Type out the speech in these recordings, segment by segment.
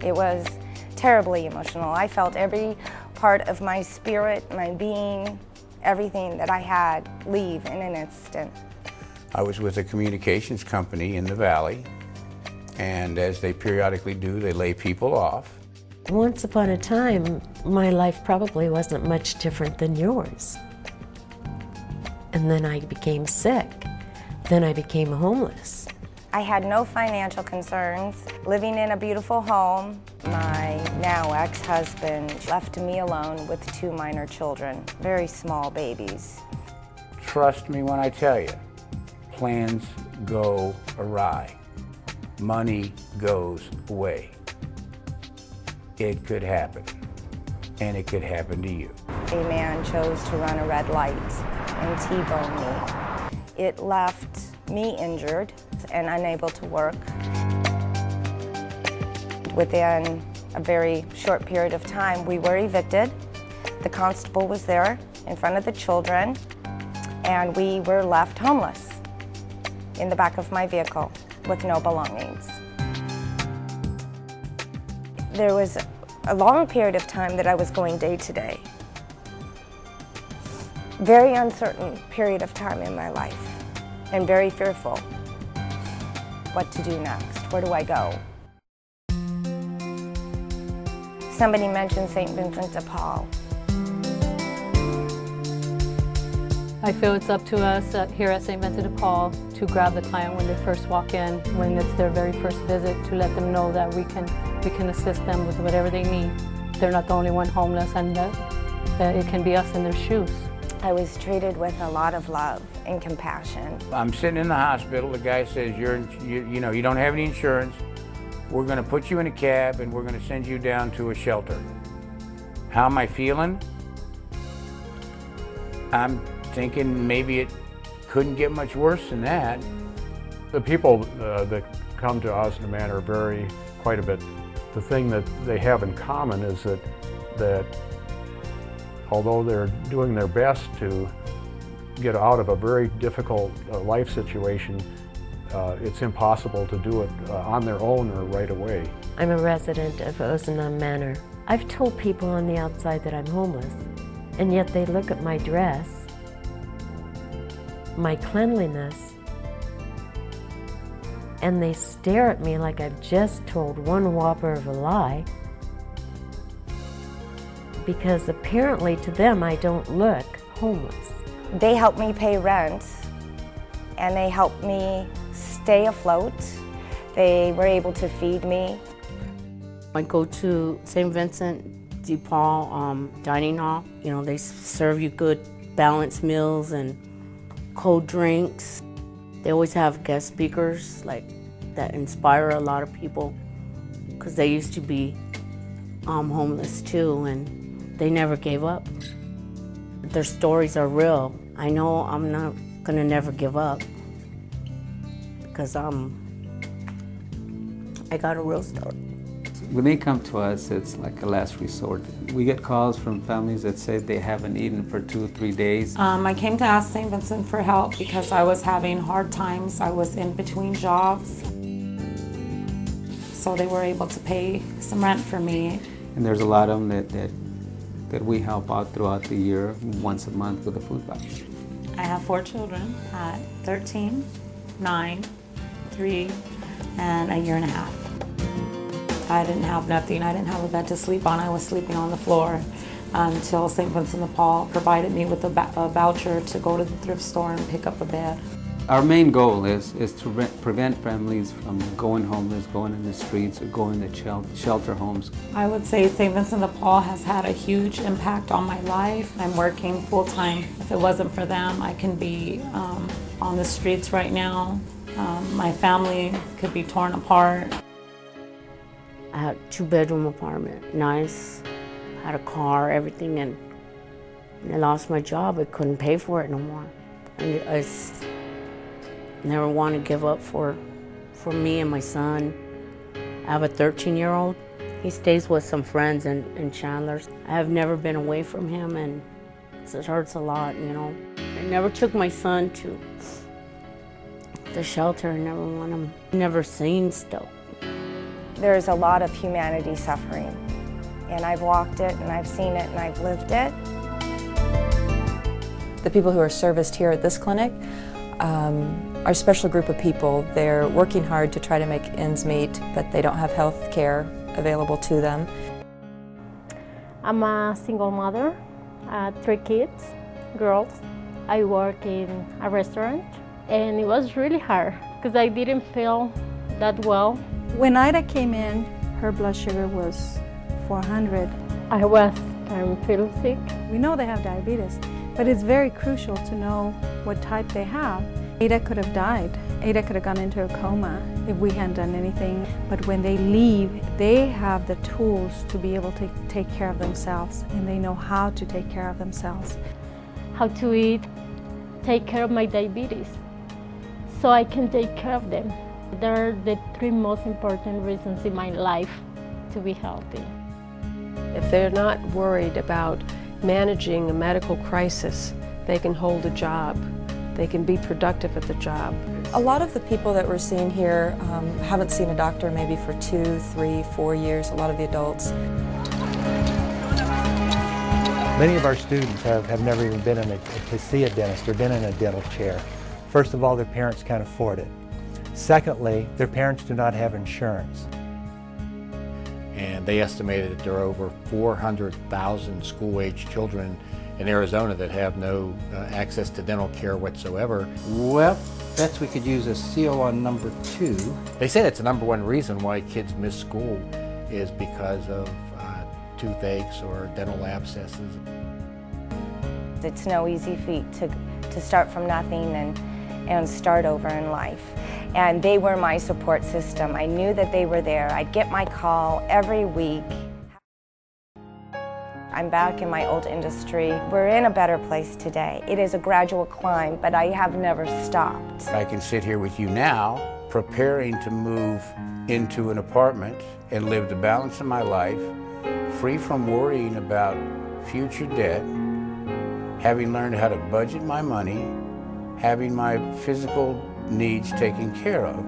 It was terribly emotional. I felt every part of my spirit, my being, everything that I had leave in an instant. I was with a communications company in the Valley, and as they periodically do, they lay people off. Once upon a time, my life probably wasn't much different than yours. And then I became sick. Then I became homeless. I had no financial concerns, living in a beautiful home. My now ex-husband left me alone with 2 minor children, very small babies. Trust me when I tell you, plans go awry. Money goes away. It could happen, and it could happen to you. A man chose to run a red light and T-bone me. It left me injured and unable to work. Within a very short period of time, we were evicted. The constable was there in front of the children, and we were left homeless in the back of my vehicle with no belongings. There was a long period of time that I was going day to day. Very uncertain period of time in my life, and very fearful. What to do next? Where do I go? Somebody mentioned St. Vincent de Paul. I feel it's up to us here at St. Vincent de Paul to grab the client when they first walk in, when it's their very first visit, to let them know that we can assist them with whatever they need. They're not the only one homeless, and that it can be us in their shoes. I was treated with a lot of love and compassion. I'm sitting in the hospital. The guy says, you don't have any insurance. We're going to put you in a cab and we're going to send you down to a shelter. How am I feeling? I'm thinking maybe it couldn't get much worse than that. The people that come to Ozanam Manor vary quite a bit. The thing that they have in common is that although they're doing their best to get out of a very difficult life situation, it's impossible to do it on their own or right away. I'm a resident of Ozanam Manor. I've told people on the outside that I'm homeless, and yet they look at my dress, my cleanliness, and they stare at me like I've just told one whopper of a lie, because apparently to them I don't look homeless. They helped me pay rent, and they helped me stay afloat. They were able to feed me. I go to St. Vincent de Paul dining hall. You know, they serve you good balanced meals and cold drinks. They always have guest speakers that inspire a lot of people, because they used to be homeless too, and they never gave up. Their stories are real. I know I'm not gonna never give up, because I got a real story. When they come to us, it's like a last resort. We get calls from families that say they haven't eaten for 2 or 3 days. I came to ask St. Vincent for help because I was having hard times. I was in between jobs. So they were able to pay some rent for me. And there's a lot of them that we help out throughout the year, once a month with a food box. I have 4 children at 13, 9, 3, and a year and a half. I didn't have nothing. I didn't have a bed to sleep on. I was sleeping on the floor until St. Vincent de Paul provided me with a voucher to go to the thrift store and pick up a bed. Our main goal is to prevent families from going homeless, going in the streets, or going to shelter homes. I would say St. Vincent de Paul has had a huge impact on my life. I'm working full-time. If it wasn't for them, I can be on the streets right now. My family could be torn apart. I had a 2-bedroom apartment, nice, had a car, everything, and when I lost my job, I couldn't pay for it no more. And I never want to give up for me and my son. I have a 13-year-old. He stays with some friends in Chandler's. I have never been away from him, and it hurts a lot, you know. I never took my son to the shelter. I never want him, never seen stuff. There's a lot of humanity suffering, and I've walked it, and I've seen it, and I've lived it. The people who are serviced here at this clinic are a special group of people. They're working hard to try to make ends meet, but they don't have health care available to them. I'm a single mother, 3 kids, girls. I work in a restaurant, and it was really hard because I didn't feel that well. When Ida came in, her blood sugar was 400. I was feeling sick. We know they have diabetes, but it's very crucial to know what type they have. Ada could have died. Ada could have gone into a coma if we hadn't done anything. But when they leave, they have the tools to be able to take care of themselves, and they know how to take care of themselves. How to eat, take care of my diabetes, so I can take care of them. They're the 3 most important reasons in my life to be healthy. If they're not worried about managing a medical crisis, they can hold a job. They can be productive at the job. A lot of the people that we're seeing here haven't seen a doctor maybe for 2, 3, 4 years, a lot of the adults. Many of our students have never even been to see a dentist or been in a dental chair. First of all, their parents can't afford it. Secondly, their parents do not have insurance. And they estimated that there are over 400,000 school-age children in Arizona that have no access to dental care whatsoever. Well, bets we could use a CO on number 2. They say that's the #1 reason why kids miss school is because of toothaches or dental abscesses. It's no easy feat to start from nothing and start over in life. And they were my support system. I knew that they were there. I'd get my call every week. I'm back in my old industry. We're in a better place today. It is a gradual climb, but I have never stopped. I can sit here with you now, preparing to move into an apartment and live the balance of my life, free from worrying about future debt, having learned how to budget my money, having my physical needs taken care of.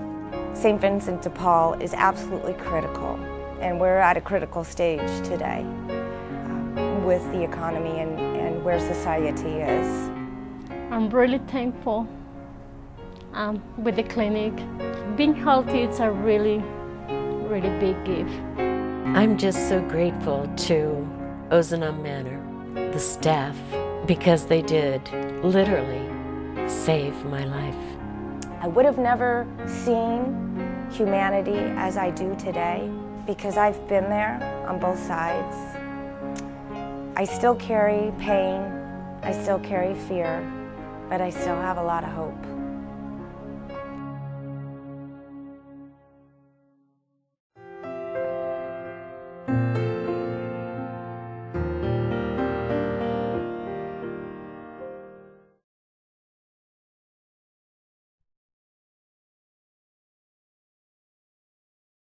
St. Vincent de Paul is absolutely critical, and we're at a critical stage today with the economy and where society is. I'm really thankful with the clinic. Being healthy is a really, really big gift. I'm just so grateful to Ozanam Manor, the staff, because they did literally save my life. I would have never seen humanity as I do today because I've been there on both sides. I still carry pain, I still carry fear, but I still have a lot of hope.